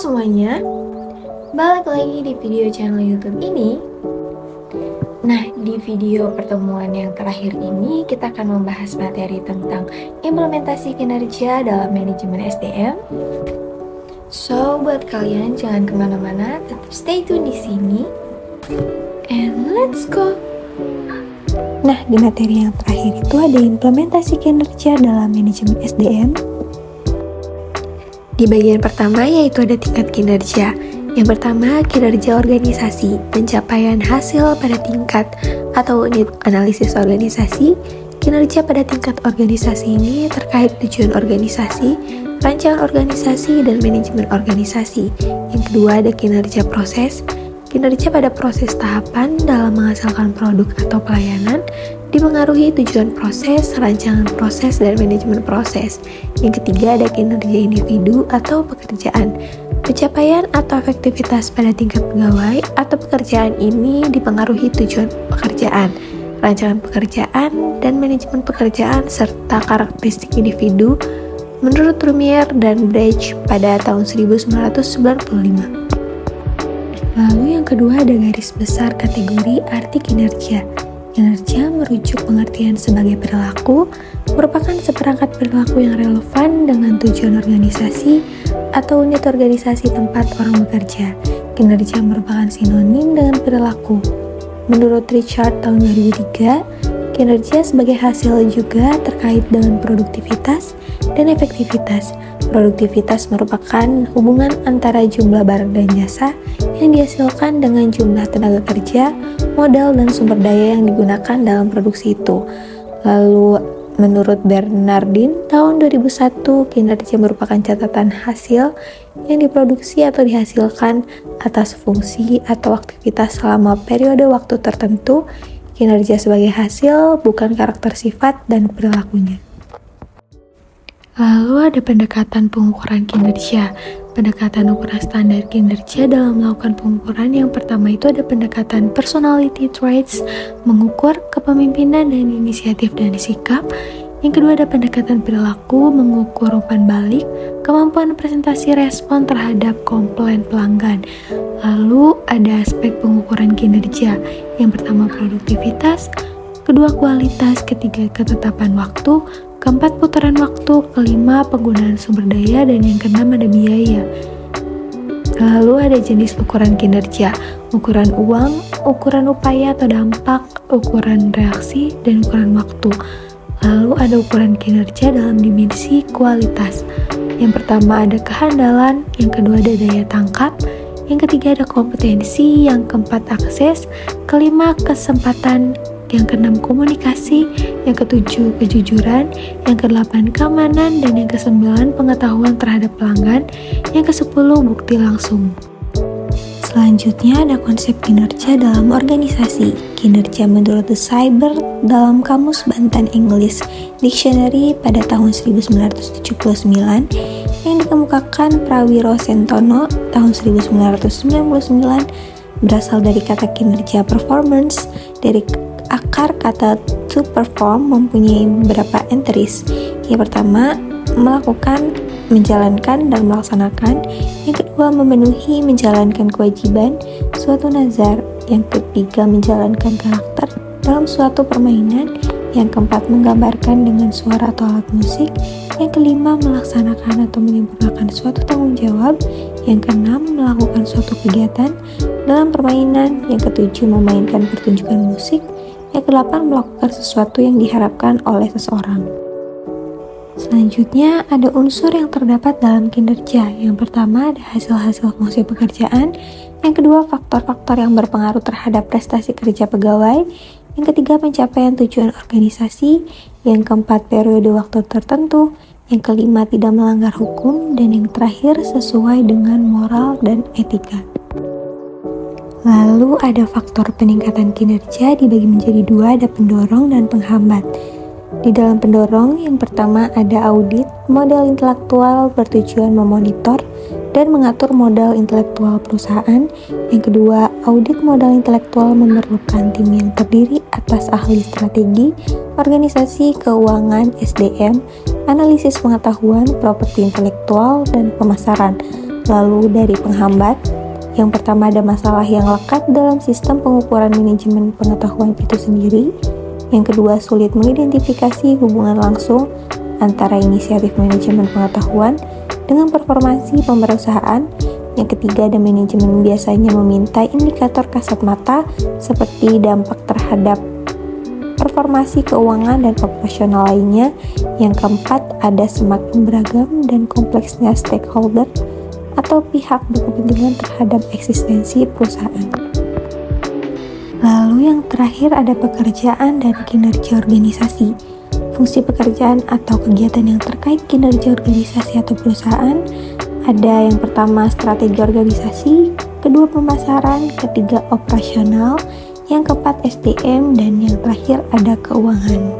semuanya, balik lagi di video channel YouTube ini. Nah, di video pertemuan yang terakhir ini kita akan membahas materi tentang implementasi kinerja dalam manajemen SDM. So, buat kalian jangan kemana-mana, tetap stay tune di sini. And let's go! Nah, di materi yang terakhir itu ada implementasi kinerja dalam manajemen SDM. Di bagian pertama yaitu ada tingkat kinerja. Yang pertama, kinerja organisasi, pencapaian hasil pada tingkat atau unit analisis organisasi. Kinerja pada tingkat organisasi ini terkait tujuan organisasi, rancangan organisasi, dan manajemen organisasi. Yang kedua ada kinerja proses. Kinerja pada proses tahapan dalam menghasilkan produk atau pelayanan dipengaruhi tujuan proses, rancangan proses, dan manajemen proses. Yang ketiga ada kinerja individu atau pekerjaan. Pencapaian atau efektivitas pada tingkat pegawai atau pekerjaan ini dipengaruhi tujuan pekerjaan, rancangan pekerjaan, dan manajemen pekerjaan serta karakteristik individu menurut Rumier dan Brecht pada tahun 1995. Lalu yang kedua ada garis besar kategori arti kinerja. Kinerja merujuk pengertian sebagai perilaku, merupakan seperangkat perilaku yang relevan dengan tujuan organisasi atau unit organisasi tempat orang bekerja. Kinerja merupakan sinonim dengan perilaku. Menurut Richard tahun 2003, kinerja sebagai hasil juga terkait dengan produktivitas dan efektivitas. Produktivitas merupakan hubungan antara jumlah barang dan jasa yang dihasilkan dengan jumlah tenaga kerja, modal, dan sumber daya yang digunakan dalam produksi itu. Lalu, menurut Bernardin tahun 2001, kinerja merupakan catatan hasil yang diproduksi atau dihasilkan atas fungsi atau aktivitas selama periode waktu tertentu. Kinerja sebagai hasil, bukan karakter sifat dan perilakunya. Lalu ada pendekatan pengukuran kinerja. Pendekatan ukuran standar kinerja dalam melakukan pengukuran yang pertama itu ada pendekatan personality traits, mengukur kepemimpinan dan inisiatif dan sikap. Yang kedua ada pendekatan perilaku, mengukur umpan balik, kemampuan presentasi respon terhadap komplain pelanggan. Lalu ada aspek pengukuran kinerja. Yang pertama produktivitas, kedua kualitas, ketiga ketetapan waktu, keempat putaran waktu, kelima penggunaan sumber daya, dan yang keenam ada biaya. Lalu ada jenis ukuran kinerja, ukuran uang, ukuran upaya atau dampak, ukuran reaksi, dan ukuran waktu. Lalu ada ukuran kinerja dalam dimensi kualitas. Yang pertama ada kehandalan, yang kedua ada daya tangkap, yang ketiga ada kompetensi, yang keempat akses, kelima kesempatan, yang keenam komunikasi, yang ketujuh kejujuran, yang kedelapan keamanan, dan yang kesembilan pengetahuan terhadap pelanggan, yang kesepuluh bukti langsung. Selanjutnya ada konsep kinerja dalam organisasi. Kinerja menurut The Cyber dalam Kamus Banten English Dictionary pada tahun 1979 yang dikemukakan Prawiro Sentono tahun 1999 berasal dari kata kinerja performance. Dari akar kata to perform mempunyai beberapa entries. Yang pertama, melakukan, menjalankan, dan melaksanakan. Yang kedua, memenuhi, menjalankan kewajiban suatu nazar. Yang ketiga, menjalankan karakter dalam suatu permainan. Yang keempat, menggambarkan dengan suara atau alat musik. Yang kelima, melaksanakan atau menyempurnakan suatu tanggung jawab. Yang keenam, melakukan suatu kegiatan dalam permainan. Yang ketujuh, memainkan pertunjukan musik. Yang kedelapan, melakukan sesuatu yang diharapkan oleh seseorang. Selanjutnya, ada unsur yang terdapat dalam kinerja. Yang pertama, ada hasil-hasil fungsi pekerjaan. Yang kedua, faktor-faktor yang berpengaruh terhadap prestasi kerja pegawai. Yang ketiga, pencapaian tujuan organisasi. Yang keempat, periode waktu tertentu. Yang kelima, tidak melanggar hukum. Dan yang terakhir, sesuai dengan moral dan etika. Lalu ada faktor peningkatan kinerja dibagi menjadi dua, ada pendorong dan penghambat. Di dalam pendorong, yang pertama ada audit. Modal intelektual bertujuan memonitor dan mengatur modal intelektual perusahaan. Yang kedua, audit modal intelektual memerlukan tim yang terdiri atas ahli strategi, organisasi, keuangan, SDM, analisis pengetahuan, properti intelektual, dan pemasaran. Lalu dari penghambat, yang pertama ada masalah yang lekat dalam sistem pengukuran manajemen pengetahuan itu sendiri. Yang kedua, sulit mengidentifikasi hubungan langsung antara inisiatif manajemen pengetahuan dengan performansi perusahaan. Yang ketiga, ada manajemen biasanya meminta indikator kasat mata seperti dampak terhadap performasi keuangan dan operasional lainnya. Yang keempat, ada semakin beragam dan kompleksnya stakeholder atau pihak berkepentingan terhadap eksistensi perusahaan. Lalu yang terakhir ada pekerjaan dan kinerja organisasi. Fungsi pekerjaan atau kegiatan yang terkait kinerja organisasi atau perusahaan ada yang pertama strategi organisasi, kedua pemasaran, ketiga operasional, yang keempat SDM, dan yang terakhir ada keuangan.